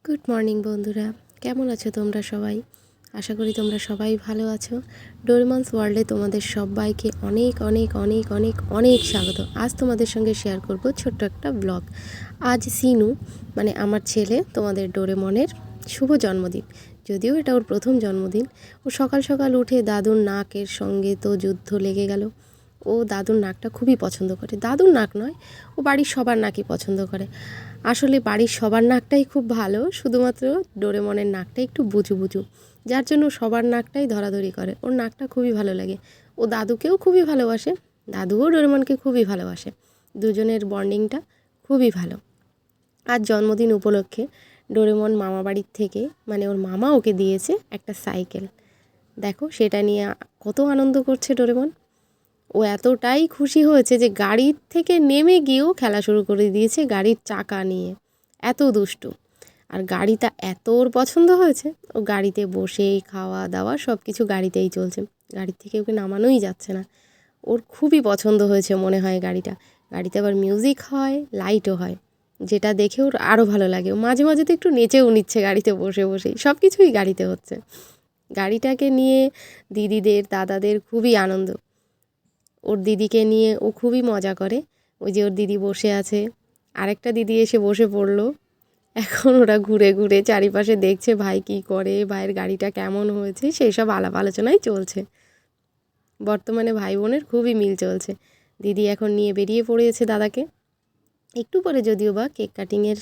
Good morning বন্ধুরা, কেমন আছো তোমরা সবাই? আশা করি তোমরা সবাই ভালো আছো। ডোরেমনস ওয়ার্ল্ডে তোমাদের সবাইকে অনেক অনেক অনেক অনেক অনেক স্বাগত। আজ তোমাদের সঙ্গে শেয়ার করব ছোট্ট একটা ব্লগ। আজ সিনু মানে আমার ছেলে তোমাদের ডোরেমনের শুভ জন্মদিন। যদিও এটা ওর প্রথম জন্মদিন। ও সকাল সকাল উঠে দাদুর নাকের সঙ্গে তো যুদ্ধ লেগে গেল। ও দাদুর নাকটা খুবই পছন্দ করে। দাদুর নাক নয়, ও বাড়ির সবার নাকই পছন্দ করে। আসলে বাড়ির সবার নাকটাই খুব ভালো, শুধুমাত্র ডোরেমনের নাকটা একটু বুজু বুজু, যার জন্য সবার নাকটাই ধরাধরি করে। ওর নাকটা খুবই ভালো লাগে। ও দাদুকেও খুবই ভালোবাসে, দাদুও ডোরেমনকে খুবই ভালোবাসে। দুজনের বন্ডিংটা খুবই ভালো। আজ জন্মদিন উপলক্ষে ডোরেমন মামা বাড়ির থেকে মানে ওর মামা ওকে দিয়েছে একটা সাইকেল। দেখো সেটা নিয়ে কত আনন্দ করছে ডোরেমন। ও এতটাই খুশি হয়েছে যে গাড়ির থেকে নেমে গিয়েও খেলা শুরু করে দিয়েছে গাড়ির চাকা নিয়ে। এত দুষ্টু। আর গাড়িটা এত ওর পছন্দ হয়েছে, ও গাড়িতে বসেই খাওয়া দাওয়া সব কিছু গাড়িতেই চলছে। গাড়ির থেকে ওকে নামানোই যাচ্ছে না। ওর খুবই পছন্দ হয়েছে মনে হয় গাড়িটা। গাড়িতে আবার মিউজিক হয়, লাইটও হয়, যেটা দেখে ওর আরও ভালো লাগে। ও মাঝে মাঝে তো একটু নেচেও নিচ্ছে গাড়িতে বসে বসেই। সব কিছুই গাড়িতে হচ্ছে। গাড়িটাকে নিয়ে দিদিদের দাদাদের খুবই আনন্দ। ওর দিদিকে নিয়ে ও খুবই মজা করে। ওই যে ওর দিদি বসে আছে, আরেকটা দিদি এসে বসে পড়লো। এখন ওরা ঘুরে ঘুরে চারিপাশে দেখছে ভাই কী করে, ভাইয়ের গাড়িটা কেমন হয়েছে, সেই সব আলাপ আলোচনাই চলছে। বর্তমানে ভাই বোনের খুবই মিল চলছে। দিদি এখন নিয়ে বেরিয়ে পড়েছে দাদাকে। একটু পরে যদিও বা কেক কাটিংয়ের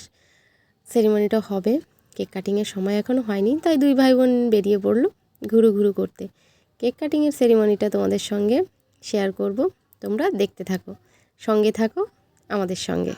সেরিমনিটা হবে। কেক কাটিংয়ের সময় এখনও হয়নি, তাই দুই ভাই বোন বেরিয়ে পড়লো ঘুরু ঘুরু করতে। কেক কাটিংয়ের সেরিমনিটা তোমাদের সঙ্গে শেয়ার করব, তোমরা দেখতে থাকো, সঙ্গে থাকো আমাদের সঙ্গে।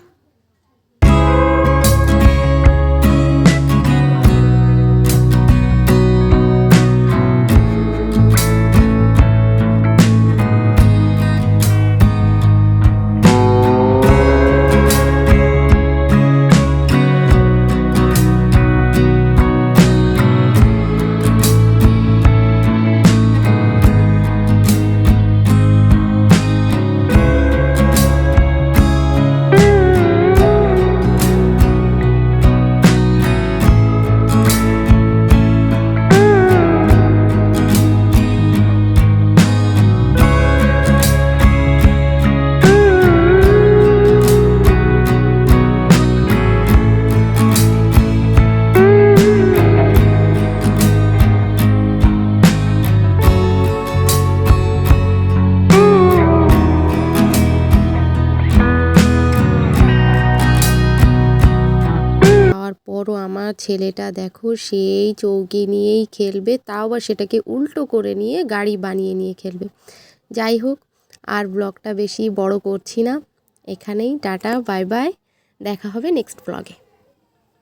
পরও আমার ছেলেটা দেখো সেই চৌকি নিয়েই খেলবে, তাও আবার সেটাকে উল্টো করে নিয়ে গাড়ি বানিয়ে নিয়ে খেলবে। যাই হোক, আর ব্লগটা বেশি বড় করছি না, এখানেই টাটা বাই বাই, দেখা হবে নেক্সট ব্লগে।